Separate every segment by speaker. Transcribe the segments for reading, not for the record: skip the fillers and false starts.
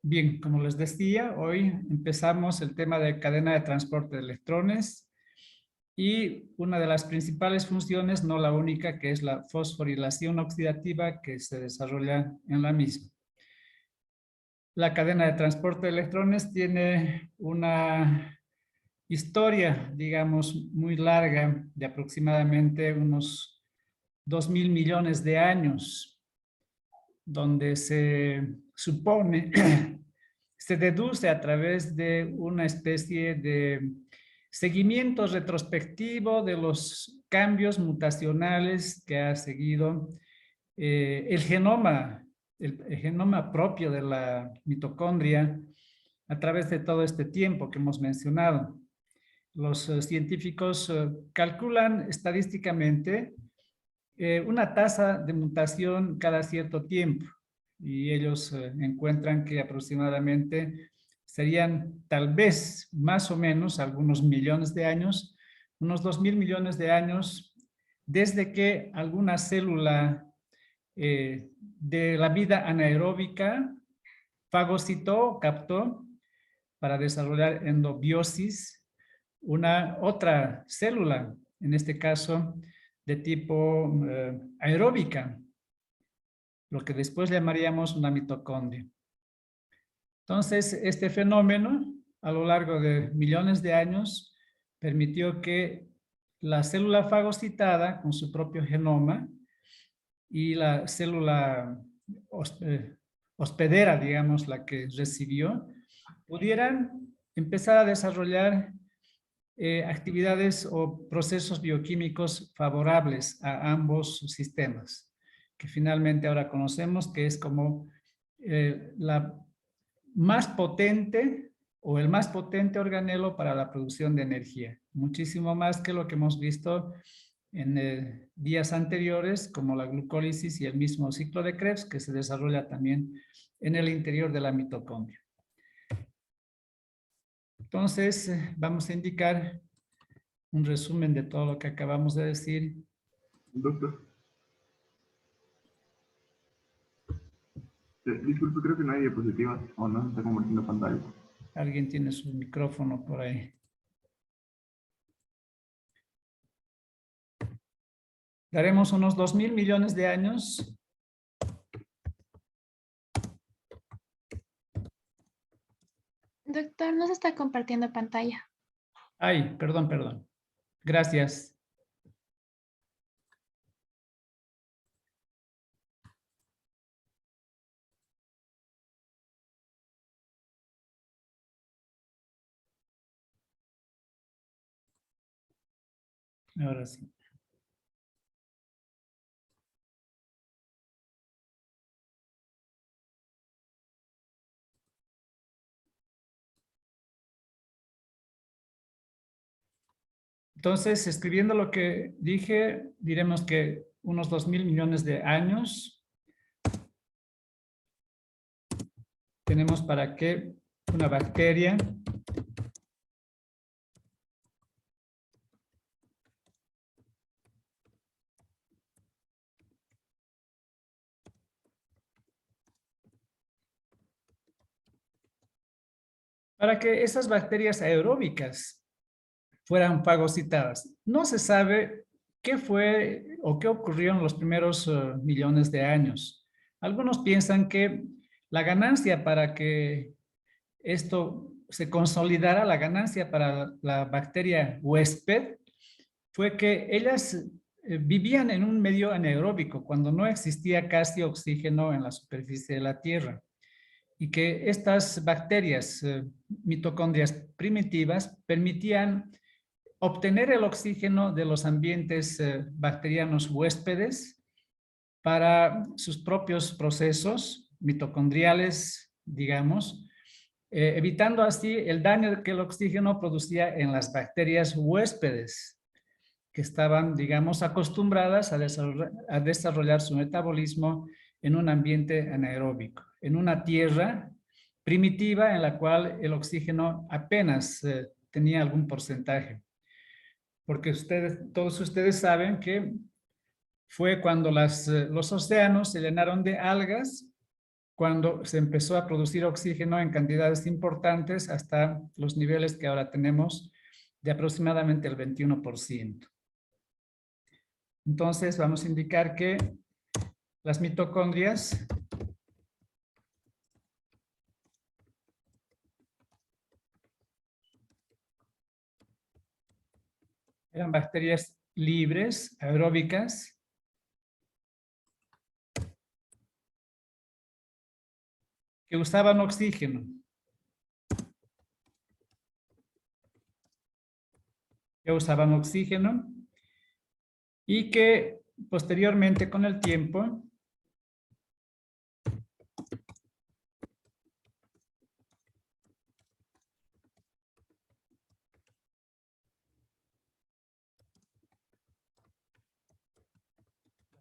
Speaker 1: Bien, como les decía, hoy empezamos el tema de cadena de transporte de electrones y una de las principales funciones, no la única, que es la fosforilación oxidativa que se desarrolla en la misma. La cadena de transporte de electrones tiene una historia, digamos, muy larga, de aproximadamente unos 2.000 millones de años, donde se supone, se deduce a través de una especie de seguimiento retrospectivo de los cambios mutacionales que ha seguido el genoma propio de la mitocondria a través de todo este tiempo que hemos mencionado. Los científicos calculan estadísticamente una tasa de mutación cada cierto tiempo y ellos encuentran que aproximadamente serían tal vez más o menos algunos millones de años, unos 2.000 millones de años desde que alguna célula de la vida anaeróbica fagocitó, captó para desarrollar endobiosis una otra célula, en este caso de tipo aeróbica, lo que después llamaríamos una mitocondria. Entonces, este fenómeno, a lo largo de millones de años, permitió que la célula fagocitada, con su propio genoma, y la célula hospedera, digamos, la que recibió, pudieran empezar a desarrollar actividades o procesos bioquímicos favorables a ambos sistemas, que finalmente ahora conocemos que es como la más potente o el más potente organelo para la producción de energía, muchísimo más que lo que hemos visto en días anteriores, como la glucólisis y el mismo ciclo de Krebs, que se desarrolla también en el interior de la mitocondria. Entonces, vamos a indicar un resumen de todo lo que acabamos de decir.
Speaker 2: Doctor. Disculpe, creo que no hay diapositivas o no se está convirtiendo pantalla.
Speaker 1: Alguien tiene su micrófono por ahí. Daremos unos 2.000 millones de años.
Speaker 3: Doctor, no se está compartiendo pantalla.
Speaker 1: Ay, perdón. Gracias. Ahora sí. Entonces, escribiendo lo que dije, diremos que unos 2.000 millones de años tenemos para que una bacteria para que esas bacterias aeróbicas fueran fagocitadas. No se sabe qué fue o qué ocurrió en los primeros millones de años. Algunos piensan que la ganancia para que esto se consolidara, la ganancia para la bacteria huésped, fue que ellas vivían en un medio anaeróbico cuando no existía casi oxígeno en la superficie de la Tierra. Y que estas bacterias mitocondrias primitivas permitían obtener el oxígeno de los ambientes bacterianos huéspedes para sus propios procesos mitocondriales, digamos, evitando así el daño que el oxígeno producía en las bacterias huéspedes, que estaban, digamos, acostumbradas a desarrollar su metabolismo en un ambiente anaeróbico, en una tierra primitiva en la cual el oxígeno apenas tenía algún porcentaje. Porque todos ustedes saben que fue cuando los océanos se llenaron de algas, cuando se empezó a producir oxígeno en cantidades importantes hasta los niveles que ahora tenemos de aproximadamente el 21%. Entonces vamos a indicar que las mitocondrias eran bacterias libres, aeróbicas, que usaban oxígeno. Y que posteriormente con el tiempo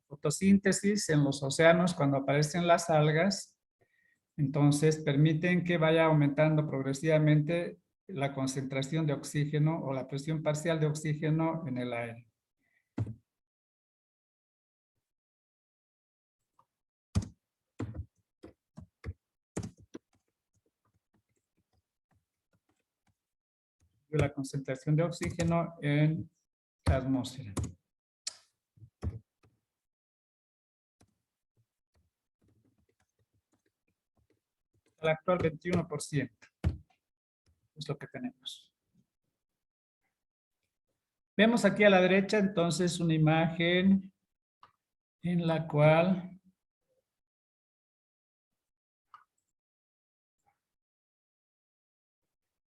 Speaker 1: fotosíntesis en los océanos, cuando aparecen las algas, entonces permiten que vaya aumentando progresivamente la concentración de oxígeno o la presión parcial de oxígeno en el aire. La concentración de oxígeno en la atmósfera. El actual 21% es lo que tenemos. Vemos aquí a la derecha entonces una imagen en la cual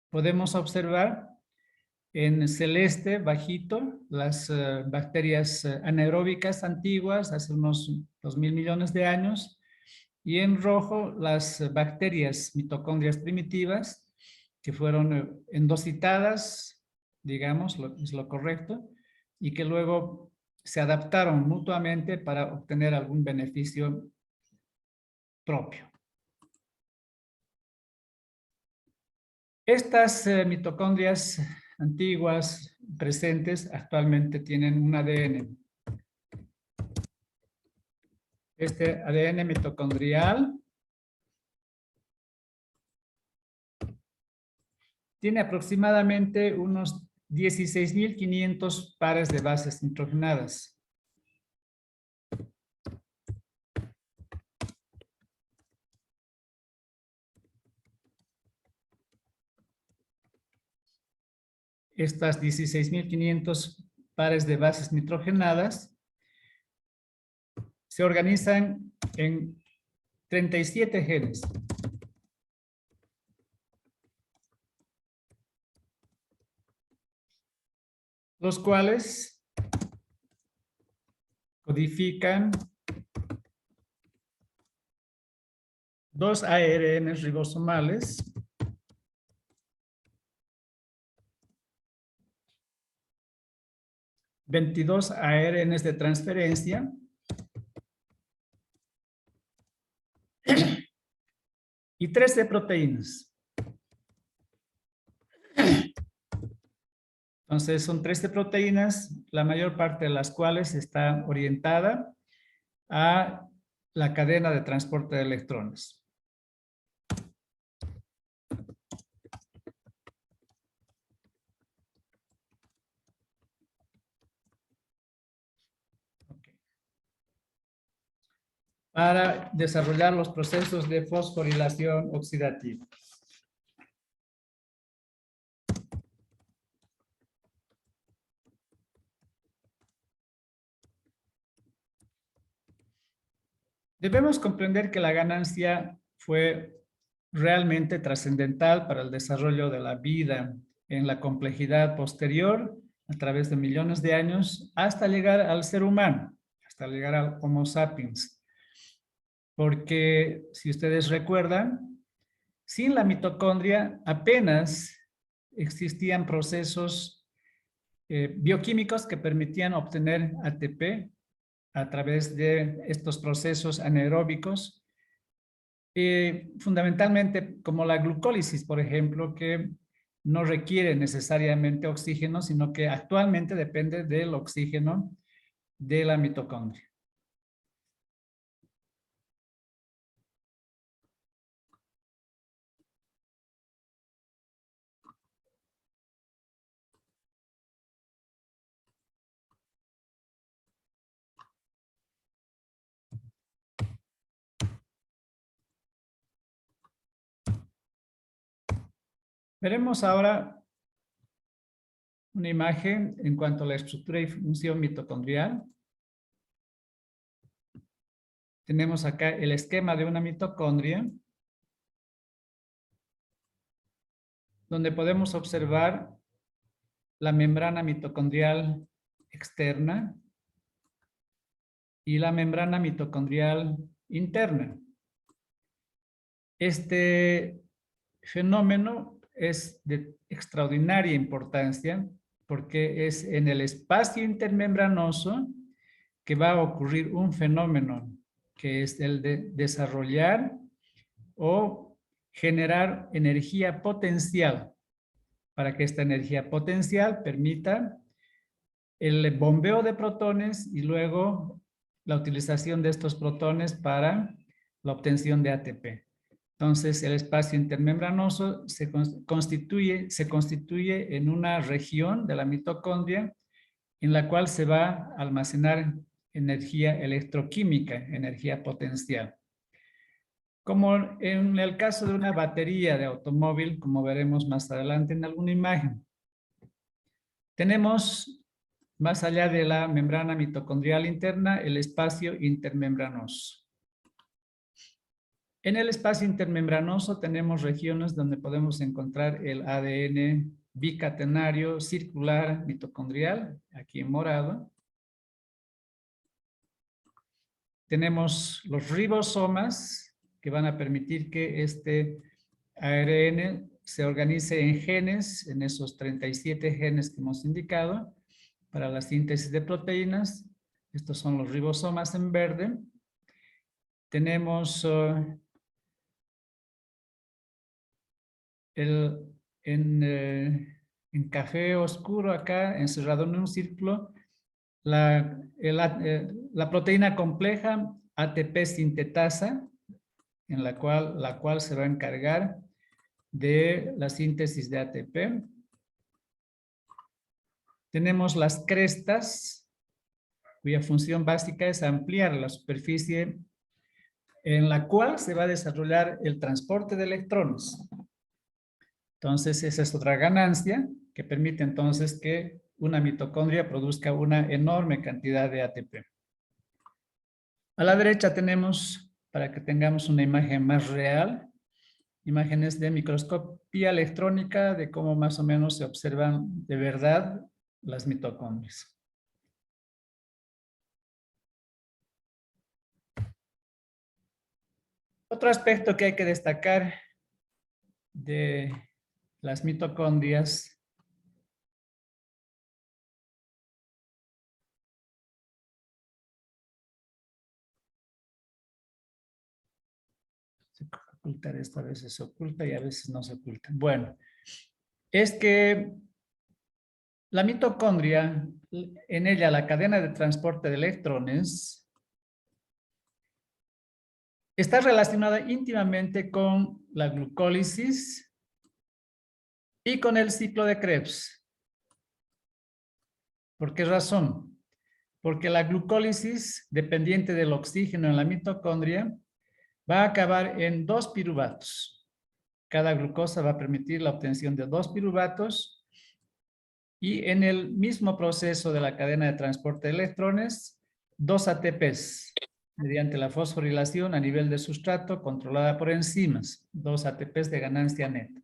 Speaker 1: podemos observar en celeste bajito las bacterias anaeróbicas antiguas hace unos 2.000 millones de años, y en rojo las bacterias mitocondrias primitivas que fueron endocitadas, digamos, es lo correcto, y que luego se adaptaron mutuamente para obtener algún beneficio propio. Estas mitocondrias antiguas presentes actualmente tienen un ADN. Este ADN mitocondrial tiene aproximadamente unos 16.500 pares de bases nitrogenadas. Estas 16.500 pares de bases nitrogenadas se organizan en 37 genes. Los cuales codifican 2 ARNs ribosomales, 22 ARNs de transferencia y 13 proteínas. Entonces son 13 proteínas, la mayor parte de las cuales está orientada a la cadena de transporte de electrones. Para desarrollar los procesos de fosforilación oxidativa. Debemos comprender que la ganancia fue realmente trascendental para el desarrollo de la vida en la complejidad posterior a través de millones de años hasta llegar al ser humano, hasta llegar al Homo sapiens. Porque si ustedes recuerdan, sin la mitocondria apenas existían procesos bioquímicos que permitían obtener ATP a través de estos procesos anaeróbicos, fundamentalmente como la glucólisis, por ejemplo, que no requiere necesariamente oxígeno, sino que actualmente depende del oxígeno de la mitocondria. Veremos ahora una imagen en cuanto a la estructura y función mitocondrial. Tenemos acá el esquema de una mitocondria, donde podemos observar la membrana mitocondrial externa y la membrana mitocondrial interna. Este fenómeno es de extraordinaria importancia porque es en el espacio intermembranoso que va a ocurrir un fenómeno que es el de desarrollar o generar energía potencial para que esta energía potencial permita el bombeo de protones y luego la utilización de estos protones para la obtención de ATP. Entonces, el espacio intermembranoso se constituye en una región de la mitocondria en la cual se va a almacenar energía electroquímica, energía potencial. Como en el caso de una batería de automóvil, como veremos más adelante en alguna imagen. Tenemos, más allá de la membrana mitocondrial interna, el espacio intermembranoso. En el espacio intermembranoso tenemos regiones donde podemos encontrar el ADN bicatenario circular mitocondrial, aquí en morado. Tenemos los ribosomas que van a permitir que este ARN se organice en genes, en esos 37 genes que hemos indicado, para la síntesis de proteínas. Estos son los ribosomas en verde. Tenemos en café oscuro acá, encerrado en un círculo, la proteína compleja ATP sintetasa, en la cual se va a encargar de la síntesis de ATP. Tenemos las crestas, cuya función básica es ampliar la superficie en la cual se va a desarrollar el transporte de electrones. Entonces, esa es otra ganancia que permite entonces que una mitocondria produzca una enorme cantidad de ATP. A la derecha tenemos, para que tengamos una imagen más real, imágenes de microscopía electrónica de cómo más o menos se observan de verdad las mitocondrias. Otro aspecto que hay que destacar de las mitocondrias ocultar esto, a veces se oculta y a veces no se oculta. Bueno, es que la mitocondria, en ella la cadena de transporte de electrones, está relacionada íntimamente con la glucólisis y con el ciclo de Krebs. ¿Por qué razón? Porque la glucólisis, dependiente del oxígeno en la mitocondria, va a acabar en 2 piruvatos. Cada glucosa va a permitir la obtención de 2 piruvatos y en el mismo proceso de la cadena de transporte de electrones, 2 ATPs mediante la fosforilación a nivel de sustrato controlada por enzimas, 2 ATPs de ganancia neta.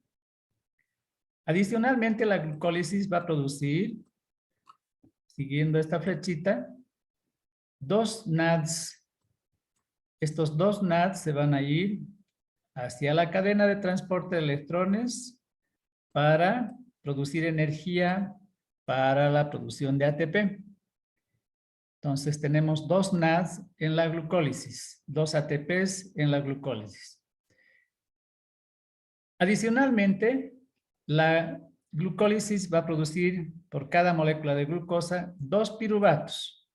Speaker 1: Adicionalmente, la glucólisis va a producir, siguiendo esta flechita, 2 NADs. Estos 2 NADs se van a ir hacia la cadena de transporte de electrones para producir energía para la producción de ATP. Entonces tenemos 2 NADs en la glucólisis, 2 ATPs en la glucólisis. Adicionalmente, la glucólisis va a producir por cada molécula de glucosa 2 piruvatos.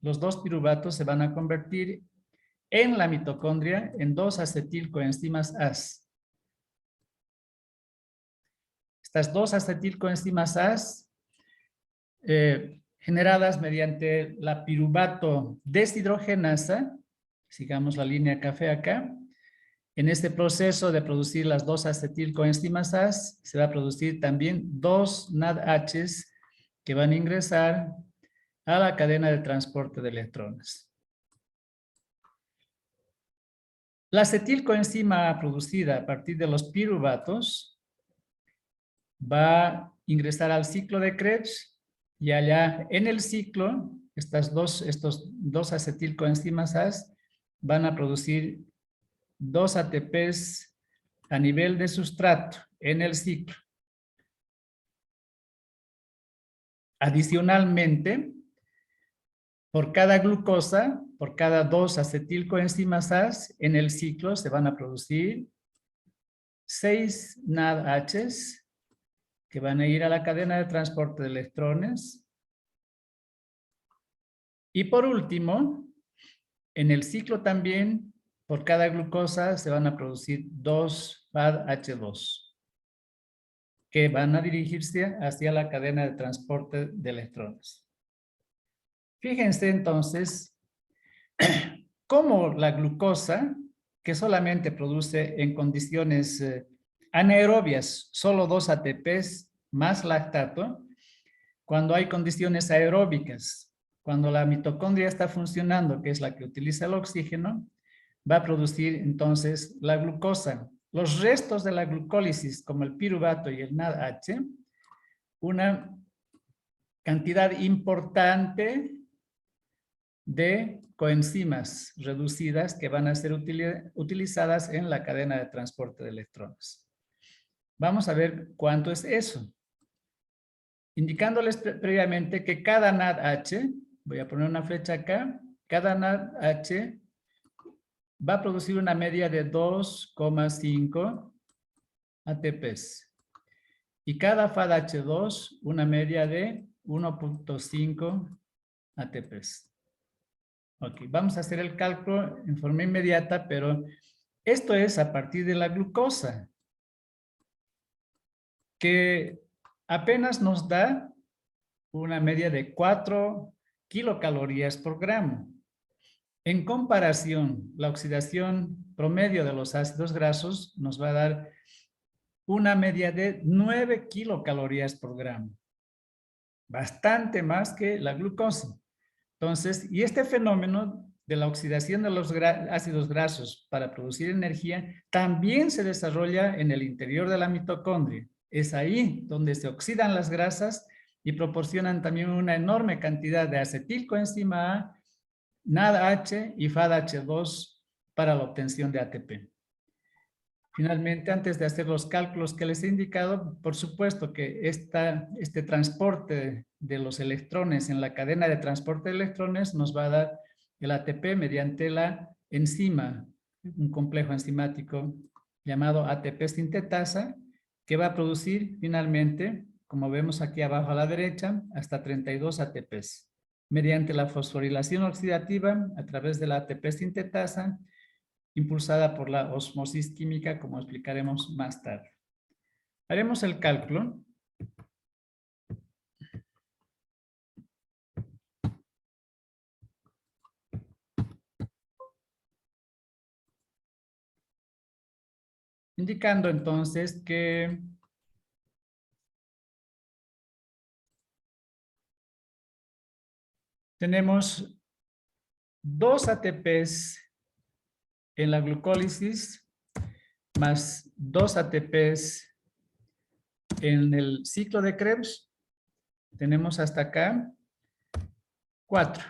Speaker 1: Los 2 piruvatos se van a convertir en la mitocondria en 2 acetilcoenzimas AS. Estas 2 acetilcoenzimas AS generadas mediante la piruvato deshidrogenasa, sigamos la línea café acá. En este proceso de producir las 2 acetilcoenzimas AS, se va a producir también 2 NADHs que van a ingresar a la cadena de transporte de electrones. La acetilcoenzima producida a partir de los piruvatos va a ingresar al ciclo de Krebs y allá en el ciclo, estos dos acetilcoenzimas AS van a producir 2 ATPs a nivel de sustrato en el ciclo. Adicionalmente, por cada glucosa, por cada 2 acetilcoenzimas AS, en el ciclo se van a producir 6 NADHs que van a ir a la cadena de transporte de electrones. Y por último, en el ciclo también, por cada glucosa se van a producir 2 FADH2 que van a dirigirse hacia la cadena de transporte de electrones. Fíjense entonces cómo la glucosa, que solamente produce en condiciones anaerobias solo 2 ATPs más lactato, cuando hay condiciones aeróbicas, cuando la mitocondria está funcionando, que es la que utiliza el oxígeno, va a producir entonces la glucosa. Los restos de la glucólisis, como el piruvato y el NADH, una cantidad importante de coenzimas reducidas que van a ser utilizadas en la cadena de transporte de electrones. Vamos a ver cuánto es eso. Indicándoles previamente que cada NADH, voy a poner una flecha acá, cada NADH va a producir una media de 2,5 ATPs. Y cada FADH2 una media de 1,5 ATPs. Ok, vamos a hacer el cálculo en forma inmediata, pero esto es a partir de la glucosa, que apenas nos da una media de 4 kilocalorías por gramo. En comparación, la oxidación promedio de los ácidos grasos nos va a dar una media de 9 kilocalorías por gramo. Bastante más que la glucosa. Entonces, y este fenómeno de la oxidación de los ácidos grasos para producir energía también se desarrolla en el interior de la mitocondria. Es ahí donde se oxidan las grasas y proporcionan también una enorme cantidad de acetilcoenzima A, NADH y FADH2 para la obtención de ATP. Finalmente, antes de hacer los cálculos que les he indicado, por supuesto que este transporte de los electrones en la cadena de transporte de electrones nos va a dar el ATP mediante la enzima, un complejo enzimático llamado ATP sintetasa, que va a producir finalmente, como vemos aquí abajo a la derecha, hasta 32 ATPs. Mediante la fosforilación oxidativa a través de la ATP sintetasa, impulsada por la osmosis química, como explicaremos más tarde. Haremos el cálculo. Indicando entonces que tenemos 2 ATPs en la glucólisis más 2 ATPs en el ciclo de Krebs. Tenemos hasta acá 4.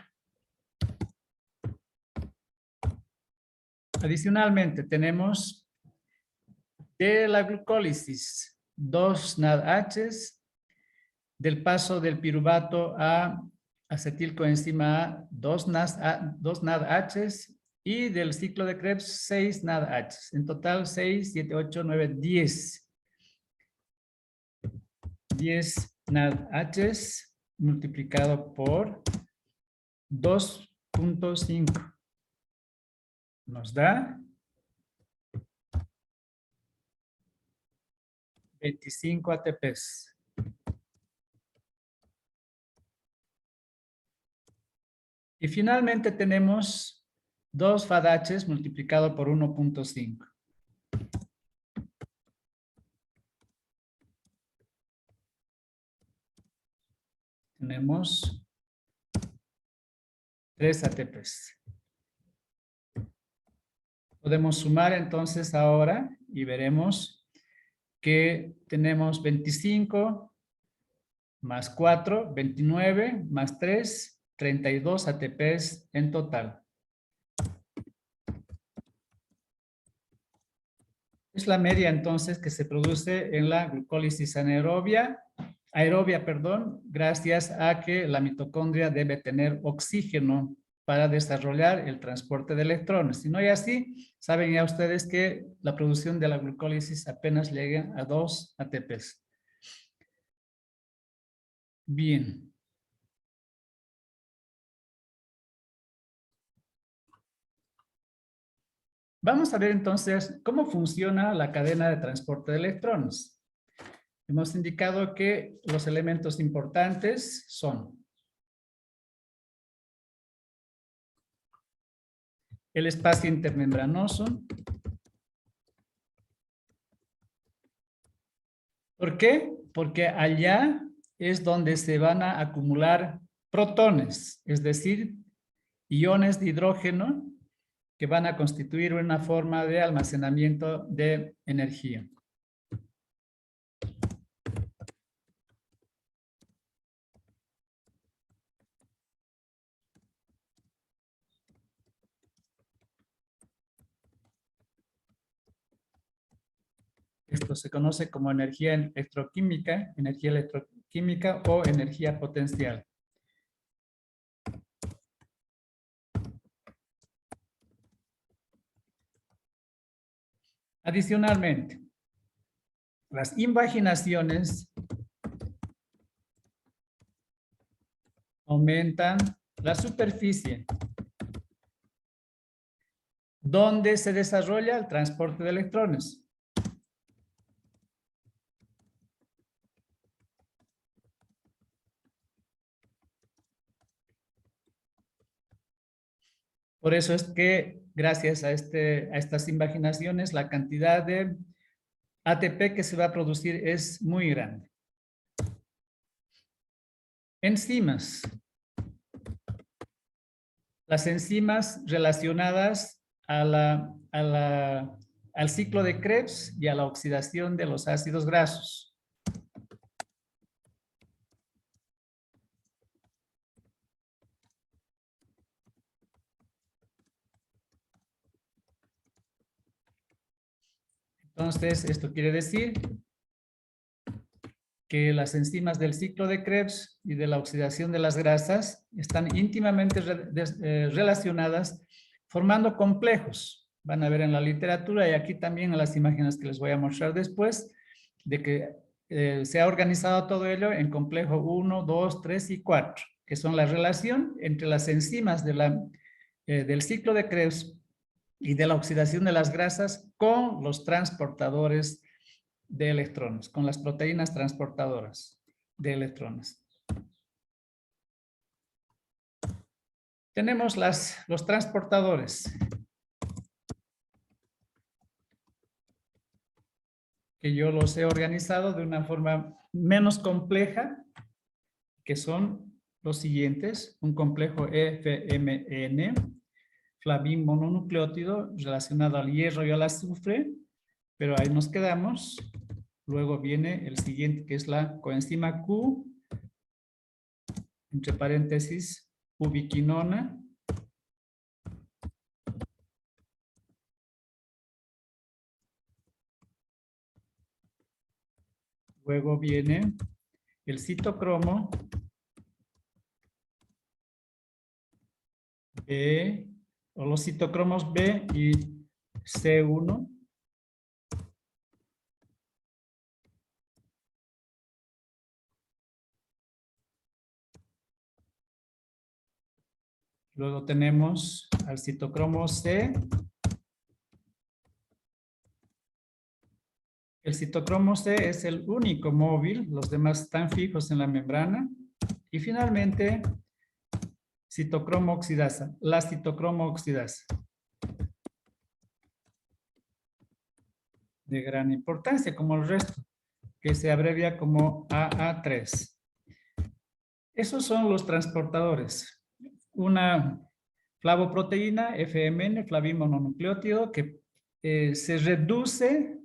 Speaker 1: Adicionalmente tenemos de la glucólisis 2 NADHs, del paso del piruvato a acetilcoenzima A 2 NADHs y del ciclo de Krebs 6 NADHs. En total 6, 7, 8, 9, 10. 10 NADH multiplicado por 2.5 nos da 25 ATPs. Y finalmente tenemos 2 FADHs multiplicado por 1.5. Tenemos 3 ATPs. Podemos sumar entonces ahora y veremos que tenemos 25 más 4, 29 más 3, 32 ATPs en total. Es la media entonces que se produce en la glucólisis aerobia, gracias a que la mitocondria debe tener oxígeno para desarrollar el transporte de electrones. Si no es así, saben ya ustedes que la producción de la glucólisis apenas llega a 2 ATPs. Bien. Vamos a ver entonces cómo funciona la cadena de transporte de electrones. Hemos indicado que los elementos importantes son el espacio intermembranoso. ¿Por qué? Porque allá es donde se van a acumular protones, es decir, iones de hidrógeno que van a constituir una forma de almacenamiento de energía. Esto se conoce como energía electroquímica o energía potencial. Adicionalmente, las invaginaciones aumentan la superficie donde se desarrolla el transporte de electrones. Por eso es que gracias a estas invaginaciones la cantidad de ATP que se va a producir es muy grande. Enzimas. Las enzimas relacionadas al ciclo de Krebs y a la oxidación de los ácidos grasos. Entonces, esto quiere decir que las enzimas del ciclo de Krebs y de la oxidación de las grasas están íntimamente relacionadas formando complejos. Van a ver en la literatura y aquí también en las imágenes que les voy a mostrar después, de que se ha organizado todo ello en complejo 1, 2, 3 y 4, que son la relación entre las enzimas del ciclo de Krebs y de la oxidación de las grasas con los transportadores de electrones, con las proteínas transportadoras de electrones. Tenemos los transportadores, que yo los he organizado de una forma menos compleja, que son los siguientes: un complejo FMN, flavin mononucleótido relacionado al hierro y al azufre, pero ahí nos quedamos. Luego viene el siguiente, que es la coenzima Q, entre paréntesis, ubiquinona. Luego viene el citocromo B, o los citocromos B y C1. Luego tenemos al citocromo C. El citocromo C es el único móvil, los demás están fijos en la membrana. Y finalmente, citocromo oxidasa, la citocromo oxidasa. De gran importancia, como el resto, que se abrevia como AA3. Esos son los transportadores. Una flavoproteína, FMN, flavimononucleótido, que se reduce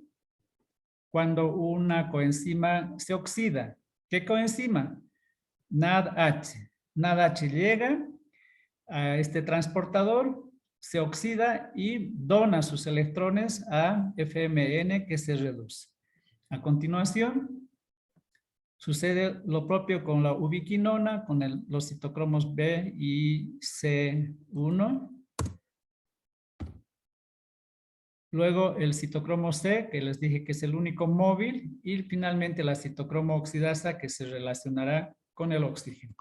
Speaker 1: cuando una coenzima se oxida. ¿Qué coenzima? NADH. NADH llega a este transportador, se oxida y dona sus electrones a FMN, que se reduce. A continuación, sucede lo propio con la ubiquinona, con los citocromos B y C1. Luego el citocromo C, que les dije que es el único móvil, y finalmente la citocromo oxidasa, que se relacionará con el oxígeno.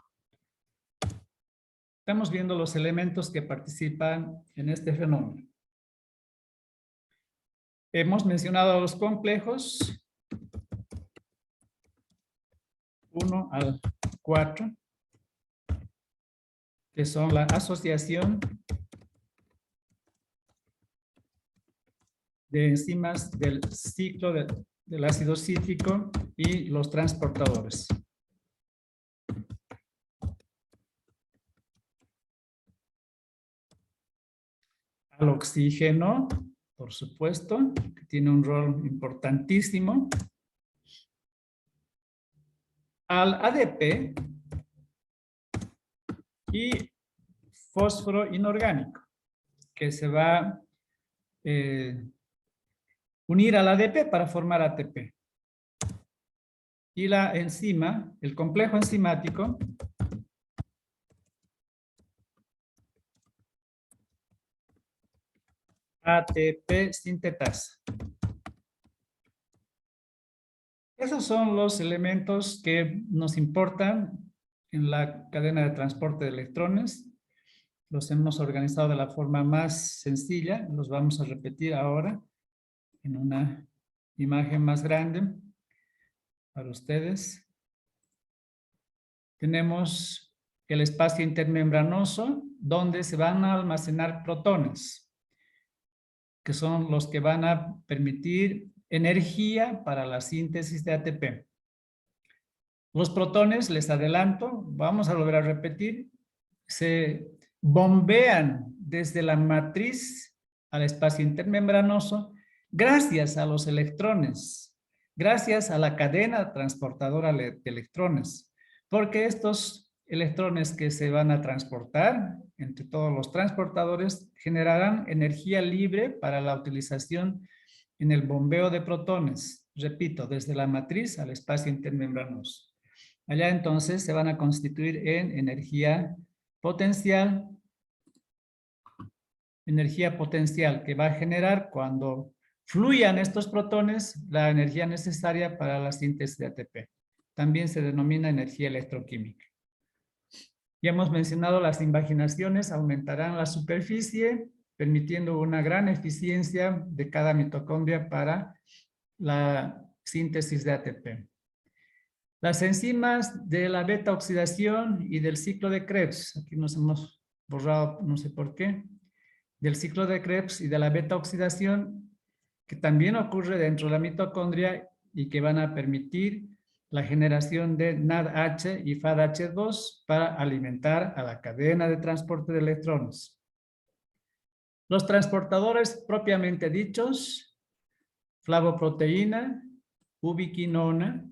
Speaker 1: Estamos viendo los elementos que participan en este fenómeno. Hemos mencionado los complejos, 1 al 4, que son la asociación de enzimas del ciclo del ácido cítrico y los transportadores. Al oxígeno, por supuesto, que tiene un rol importantísimo. Al ADP y fósforo inorgánico, que se va a unir al ADP para formar ATP. Y la enzima, el complejo enzimático, ATP sintetasa. Esos son los elementos que nos importan en la cadena de transporte de electrones. Los hemos organizado de la forma más sencilla. Los vamos a repetir ahora en una imagen más grande para ustedes. Tenemos el espacio intermembranoso, donde se van a almacenar protones, que son los que van a permitir energía para la síntesis de ATP. Los protones, les adelanto, vamos a volver a repetir, se bombean desde la matriz al espacio intermembranoso gracias a los electrones, gracias a la cadena transportadora de electrones, porque estos electrones que se van a transportar entre todos los transportadores generarán energía libre para la utilización en el bombeo de protones, repito, desde la matriz al espacio intermembranoso. Allá entonces se van a constituir en energía potencial que va a generar cuando fluyan estos protones la energía necesaria para la síntesis de ATP. También se denomina energía electroquímica. Ya hemos mencionado las invaginaciones, aumentarán la superficie, permitiendo una gran eficiencia de cada mitocondria para la síntesis de ATP. Las enzimas de la beta oxidación y del ciclo de Krebs, aquí nos hemos borrado, no sé por qué, del ciclo de Krebs y de la beta oxidación, que también ocurre dentro de la mitocondria y que van a permitir la generación de NADH y FADH2 para alimentar a la cadena de transporte de electrones. Los transportadores propiamente dichos, flavoproteína, ubiquinona,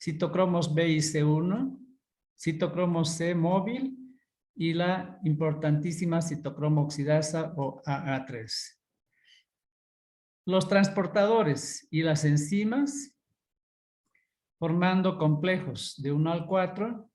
Speaker 1: citocromos B y C1, citocromo C móvil y la importantísima citocromo oxidasa o AA3. Los transportadores y las enzimas formando complejos de 1 al 4,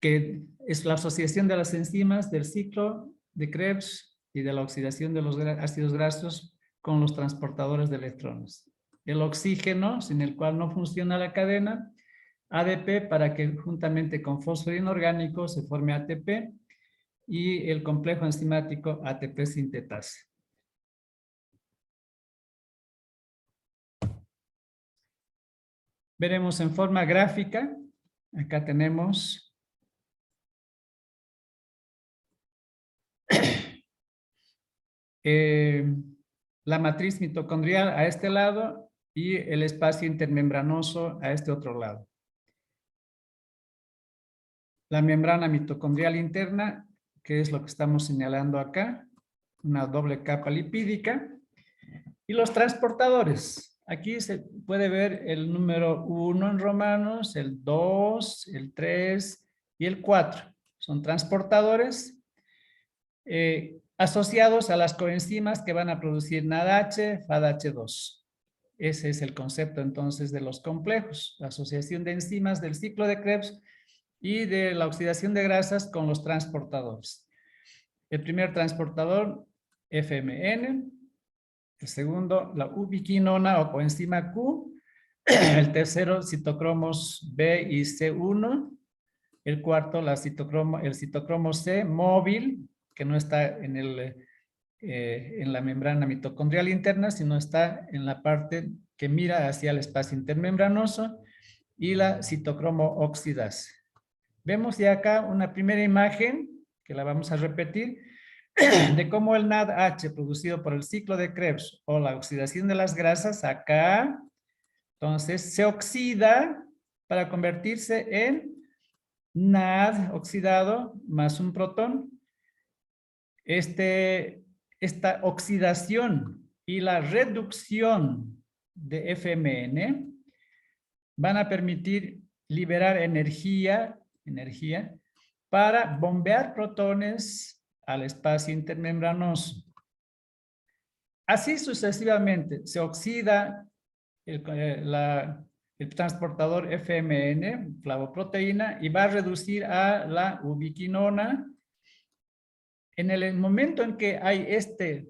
Speaker 1: que es la asociación de las enzimas del ciclo de Krebs y de la oxidación de los ácidos grasos con los transportadores de electrones. El oxígeno, sin el cual no funciona la cadena, ADP para que juntamente con fósforo inorgánico se forme ATP, y el complejo enzimático ATP sintetasa. Veremos en forma gráfica. Acá tenemos la matriz mitocondrial a este lado y el espacio intermembranoso a este otro lado. La membrana mitocondrial interna, que es lo que estamos señalando acá, una doble capa lipídica, y los transportadores. Aquí se puede ver el número 1 en romanos, el 2, el 3 y el 4. Son transportadores asociados a las coenzimas que van a producir NADH, FADH2. Ese es el concepto entonces de los complejos, la asociación de enzimas del ciclo de Krebs y de la oxidación de grasas con los transportadores. El primer transportador, FMN. El segundo, la ubiquinona o coenzima Q. El tercero, citocromos B y C1. El cuarto, el citocromo C móvil, que no está en la membrana mitocondrial interna, sino está en la parte que mira hacia el espacio intermembranoso, y la citocromo oxidasa. Vemos ya acá una primera imagen, que la vamos a repetir, de cómo el NADH producido por el ciclo de Krebs o la oxidación de las grasas acá, entonces se oxida para convertirse en NAD oxidado más un protón. Esta oxidación y la reducción de FMN van a permitir liberar energía para bombear protones al espacio intermembranoso. Así sucesivamente se oxida el transportador FMN, flavoproteína, y va a reducir a la ubiquinona. En el momento en que hay este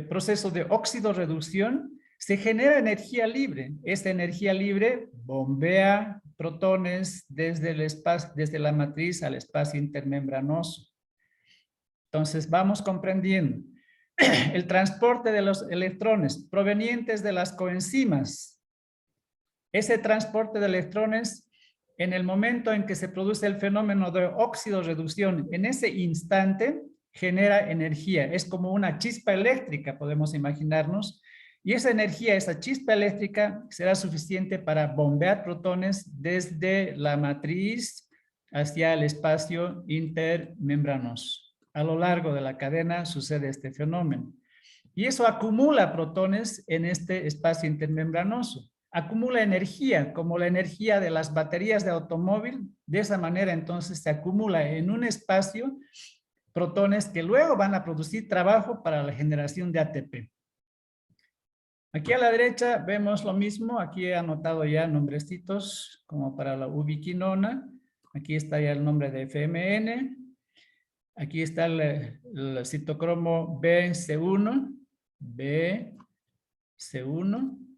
Speaker 1: proceso de óxido-reducción, se genera energía libre. Esta energía libre bombea protones desde la matriz al espacio intermembranoso. Entonces vamos comprendiendo el transporte de los electrones provenientes de las coenzimas. Ese transporte de electrones, en el momento en que se produce el fenómeno de óxido-reducción, en ese instante genera energía. Es como una chispa eléctrica, podemos imaginarnos. Y esa energía, esa chispa eléctrica, será suficiente para bombear protones desde la matriz hacia el espacio intermembranoso. A lo largo de la cadena sucede este fenómeno. Y eso acumula protones en este espacio intermembranoso. Acumula energía, como la energía de las baterías de automóvil. De esa manera, entonces, se acumula en un espacio protones que luego van a producir trabajo para la generación de ATP. Aquí a la derecha vemos lo mismo. Aquí he anotado ya nombrecitos como para la ubiquinona. Aquí está ya el nombre de FMN. Aquí está el citocromo BC1,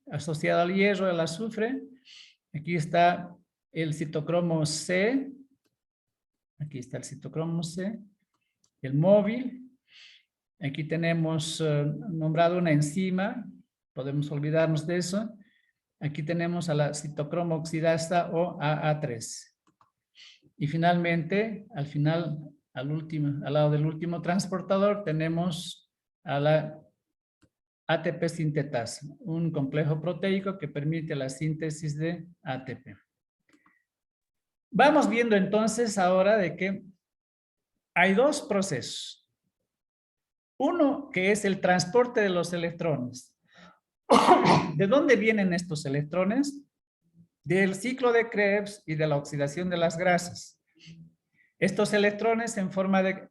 Speaker 1: asociado al hierro, al azufre. Aquí está el citocromo C. Aquí está el citocromo C. El móvil. Aquí tenemos nombrado una enzima. Podemos olvidarnos de eso. Aquí tenemos a la citocromo oxidasa o AA3. Y finalmente, al lado del último transportador, tenemos a la ATP sintetasa, un complejo proteico que permite la síntesis de ATP. Vamos viendo entonces ahora de que hay dos procesos. Uno que es el transporte de los electrones. ¿De dónde vienen estos electrones? Del ciclo de Krebs y de la oxidación de las grasas. Estos electrones en forma de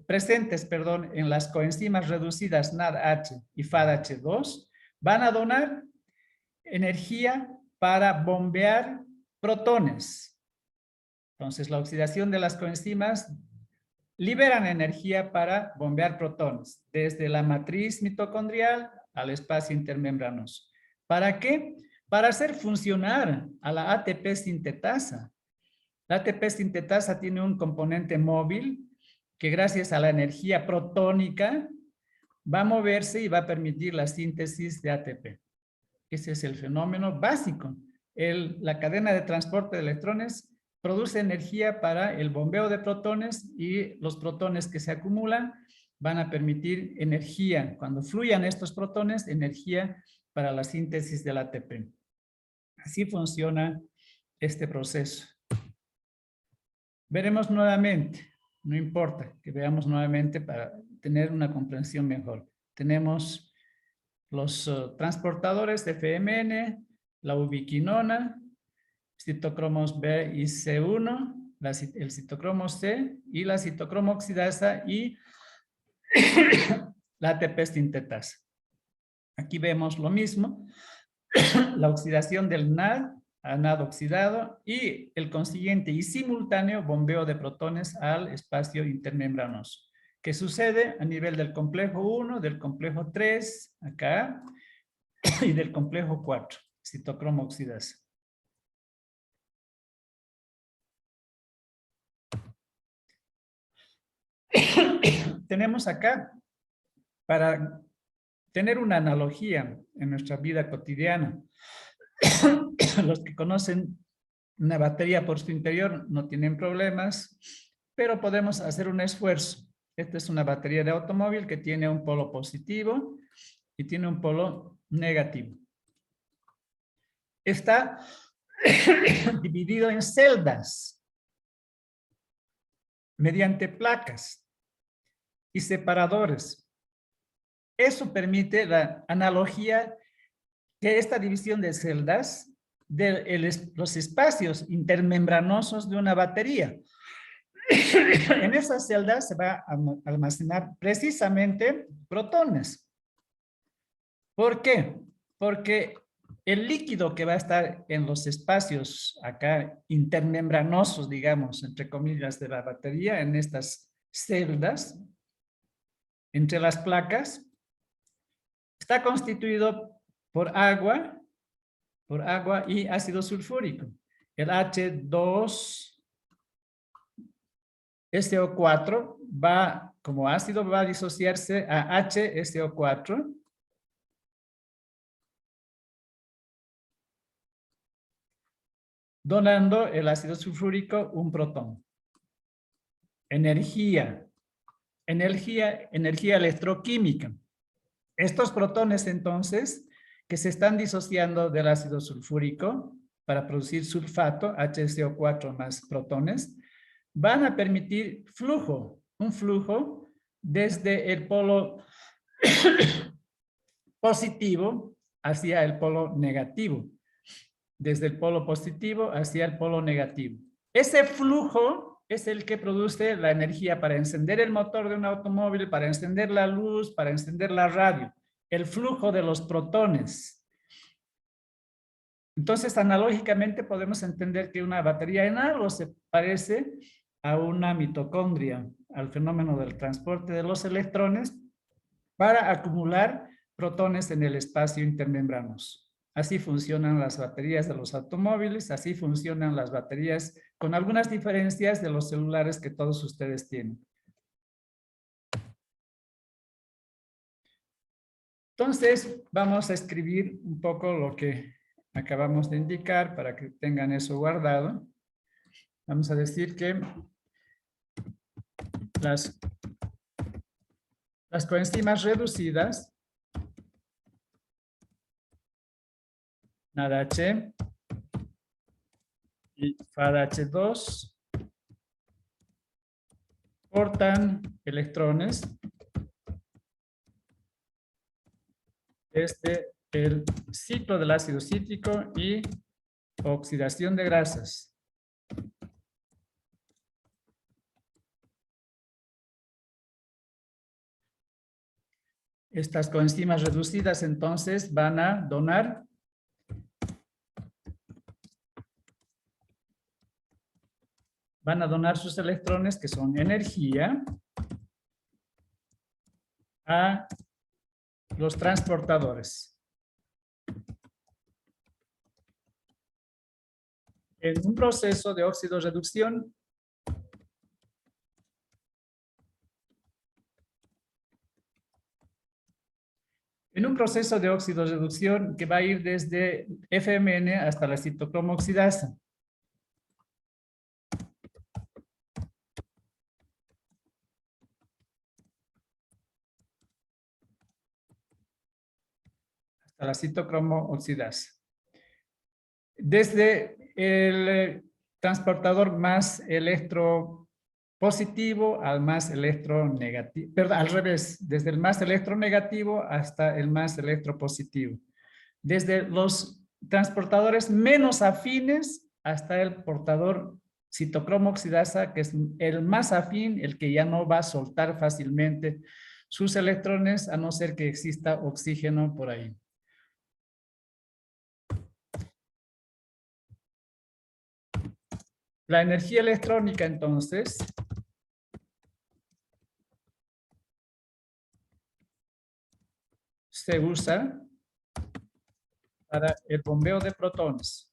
Speaker 1: presentes en las coenzimas reducidas NADH y FADH2 van a donar energía para bombear protones. Entonces, la oxidación de las coenzimas liberan energía para bombear protones desde la matriz mitocondrial al espacio intermembranoso. ¿Para qué? Para hacer funcionar a la ATP sintetasa. La ATP sintetasa tiene un componente móvil que gracias a la energía protónica va a moverse y va a permitir la síntesis de ATP. Ese es el fenómeno básico. La cadena de transporte de electrones produce energía para el bombeo de protones y los protones que se acumulan van a permitir energía, cuando fluyan estos protones, energía para la síntesis del ATP. Así funciona este proceso. Veremos nuevamente, no importa que veamos nuevamente para tener una comprensión mejor. Tenemos los transportadores de FMN, la ubiquinona, citocromos B y C1, el citocromo C y la citocromo oxidasa y la ATP sintetasa. Aquí vemos lo mismo, la oxidación del NAD a NAD oxidado y el consiguiente y simultáneo bombeo de protones al espacio intermembranoso, que sucede a nivel del complejo 1, del complejo 3, acá, y del complejo 4, citocromo oxidasa. Tenemos acá, para tener una analogía en nuestra vida cotidiana, los que conocen una batería por su interior no tienen problemas, pero podemos hacer un esfuerzo. Esta es una batería de automóvil que tiene un polo positivo y tiene un polo negativo. Está dividido en celdas mediante placas y separadores. Eso permite la analogía que esta división de celdas de los espacios intermembranosos de una batería. En esas celdas se va a almacenar precisamente protones. ¿Por qué? Porque el líquido que va a estar en los espacios acá intermembranosos, digamos, entre comillas, de la batería, en estas celdas, entre las placas, está constituido por agua y ácido sulfúrico. El H2SO4 va, como ácido, va a disociarse a HSO4. Donando el ácido sulfúrico un protón. Energía electroquímica. Estos protones, entonces, que se están disociando del ácido sulfúrico para producir sulfato, HCO4 más protones, van a permitir un flujo desde el polo positivo hacia el polo negativo. Desde el polo positivo hacia el polo negativo. Ese flujo es el que produce la energía para encender el motor de un automóvil, para encender la luz, para encender la radio. El flujo de los protones. Entonces, analógicamente podemos entender que una batería en algo se parece a una mitocondria, al fenómeno del transporte de los electrones para acumular protones en el espacio intermembranoso. Así funcionan las baterías de los automóviles, así funcionan las baterías con algunas diferencias de los celulares que todos ustedes tienen. Entonces, vamos a escribir un poco lo que acabamos de indicar para que tengan eso guardado. Vamos a decir que las coenzimas reducidas, NADH y FADH2, portan electrones desde el ciclo del ácido cítrico y oxidación de grasas. Estas coenzimas reducidas entonces van a donar sus electrones, que son energía, a los transportadores. En un proceso de óxido-reducción, un proceso de oxidorreducción que va a ir desde FMN hasta la citocromo oxidasa. Hasta la citocromo oxidasa. Desde el transportador más electropositivo al más electronegativo, perdón, al revés, desde el más electronegativo hasta el más electropositivo. Desde los transportadores menos afines hasta el portador citocromo oxidasa, que es el más afín, el que ya no va a soltar fácilmente sus electrones, a no ser que exista oxígeno por ahí. La energía electrónica, entonces, se usa para el bombeo de protones.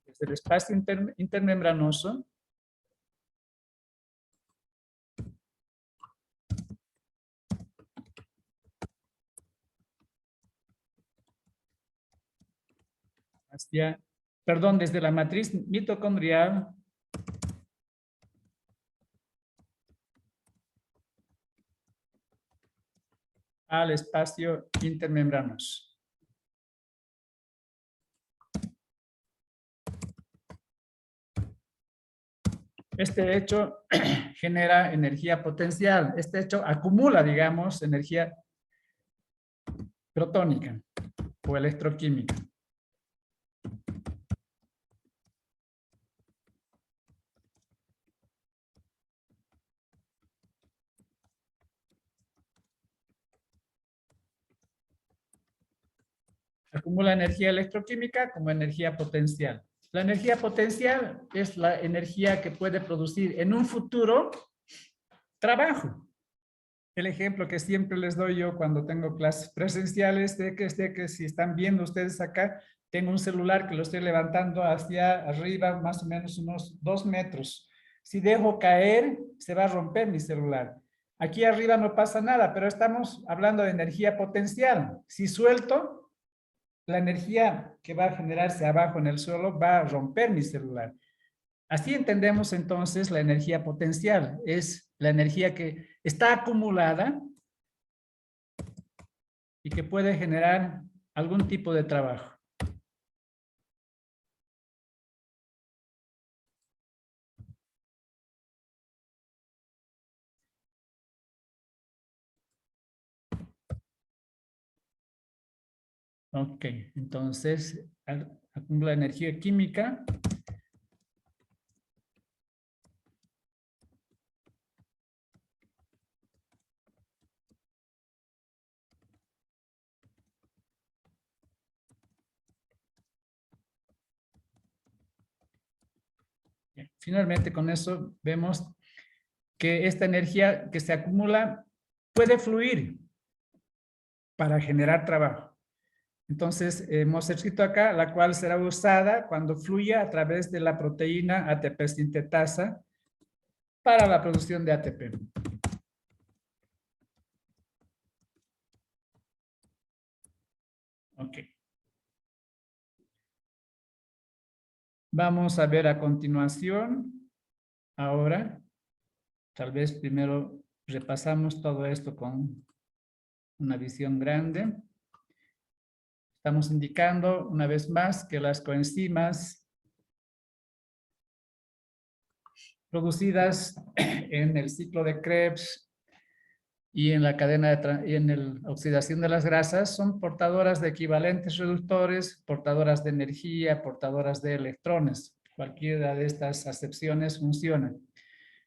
Speaker 1: Desde el espacio intermembranoso hacia, perdón, desde la matriz mitocondrial al espacio intermembranoso. Este hecho genera energía potencial. Este hecho acumula, digamos, energía protónica o electroquímica. Acumula energía electroquímica como energía potencial. La energía potencial es la energía que puede producir en un futuro trabajo. El ejemplo que siempre les doy yo cuando tengo clases presenciales, de que si están viendo ustedes acá, tengo un celular que lo estoy levantando hacia arriba más o menos unos 2 metros. Si dejo caer, se va a romper mi celular. Aquí arriba no pasa nada, pero estamos hablando de energía potencial. Si suelto, la energía que va a generarse abajo en el suelo va a romper mi celular. Así entendemos entonces la energía potencial. Es la energía que está acumulada y que puede generar algún tipo de trabajo. Ok, entonces acumula energía química. Bien, finalmente con eso vemos que esta energía que se acumula puede fluir para generar trabajo. Entonces, hemos escrito acá, la cual será usada cuando fluya a través de la proteína ATP sintetasa para la producción de ATP. Ok. Vamos a ver a continuación, ahora, tal vez primero repasamos todo esto con una visión grande. Estamos indicando una vez más que las coenzimas producidas en el ciclo de Krebs y en la cadena y en la oxidación de las grasas son portadoras de equivalentes reductores, portadoras de energía, portadoras de electrones. Cualquiera de estas acepciones funciona.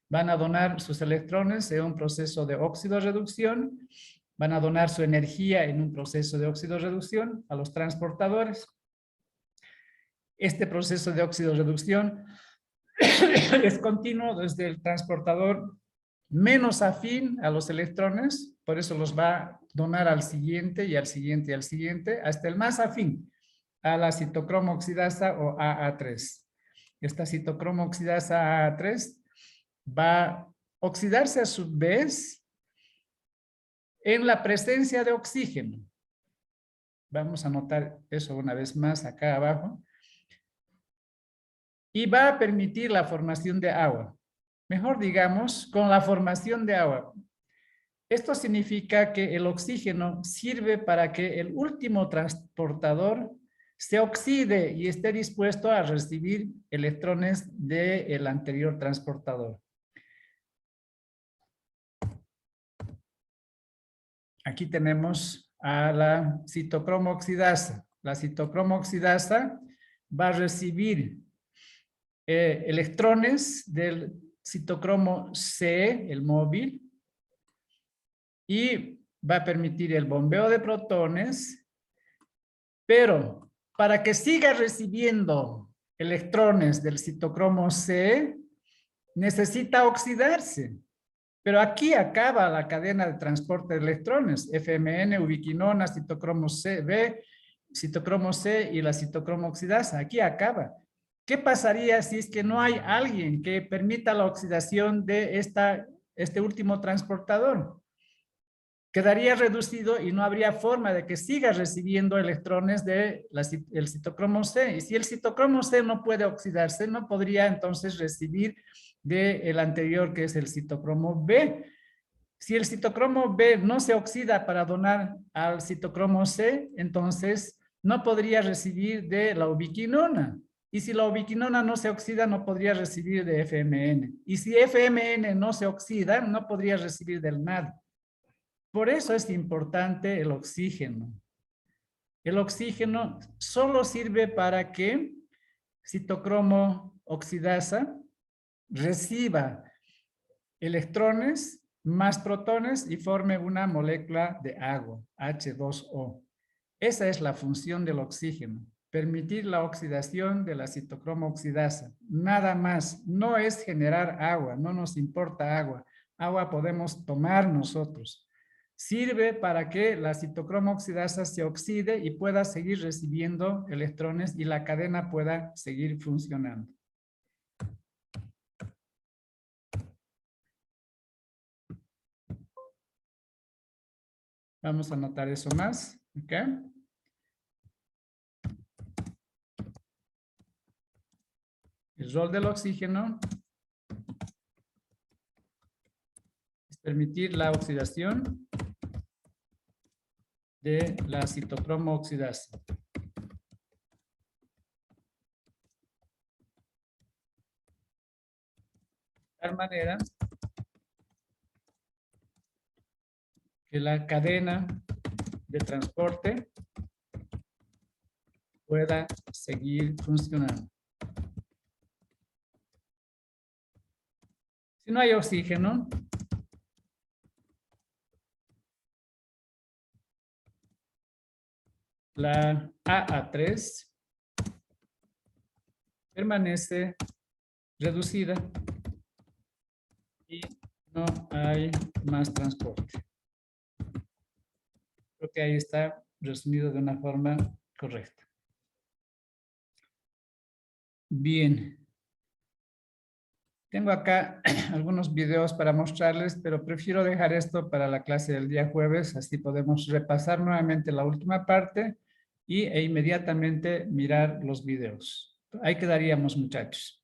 Speaker 1: Van a donar sus electrones en un proceso de óxido-reducción, van a donar su energía en un proceso de óxido-reducción a los transportadores. Este proceso de óxido-reducción es continuo desde el transportador menos afín a los electrones, por eso los va a donar al siguiente y al siguiente y al siguiente, hasta el más afín, a la citocromo oxidasa o AA3. Esta citocromo oxidasa AA3 va a oxidarse a su vez en la presencia de oxígeno. Vamos a anotar eso una vez más acá abajo. Y va a permitir la formación de agua. Mejor digamos, con la formación de agua. Esto significa que el oxígeno sirve para que el último transportador se oxide y esté dispuesto a recibir electrones del anterior transportador. Aquí tenemos a la citocromo oxidasa. La citocromo oxidasa va a recibir electrones del citocromo C, el móvil, y va a permitir el bombeo de protones, pero para que siga recibiendo electrones del citocromo C, necesita oxidarse. Pero aquí acaba la cadena de transporte de electrones, FMN, ubiquinona, citocromo C, B, citocromo C y la citocromo oxidasa. Aquí acaba. ¿Qué pasaría si es que no hay alguien que permita la oxidación de este último transportador? Quedaría reducido y no habría forma de que siga recibiendo electrones del citocromo C. Y si el citocromo C no puede oxidarse, no podría entonces recibir del anterior, que es el citocromo B. Si el citocromo B no se oxida para donar al citocromo C, entonces no podría recibir de la ubiquinona. Y si la ubiquinona no se oxida, no podría recibir de FMN. Y si FMN no se oxida, no podría recibir del NAD. Por eso es importante el oxígeno. El oxígeno solo sirve para que citocromo oxidasa reciba electrones más protones y forme una molécula de agua, H2O. Esa es la función del oxígeno, permitir la oxidación de la citocromo oxidasa. Nada más, no es generar agua, no nos importa agua. Agua podemos tomar nosotros. Sirve para que la citocromo oxidasa se oxide y pueda seguir recibiendo electrones y la cadena pueda seguir funcionando. Vamos a anotar eso más. ¿Ok? El rol del oxígeno es permitir la oxidación de la citocromo oxidasa. De tal manera que la cadena de transporte pueda seguir funcionando. Si no hay oxígeno, la AA3 permanece reducida y no hay más transporte. Creo que ahí está resumido de una forma correcta. Bien. Tengo acá algunos videos para mostrarles, pero prefiero dejar esto para la clase del día jueves, así podemos repasar nuevamente la última parte e inmediatamente mirar los videos. Ahí quedaríamos, muchachos.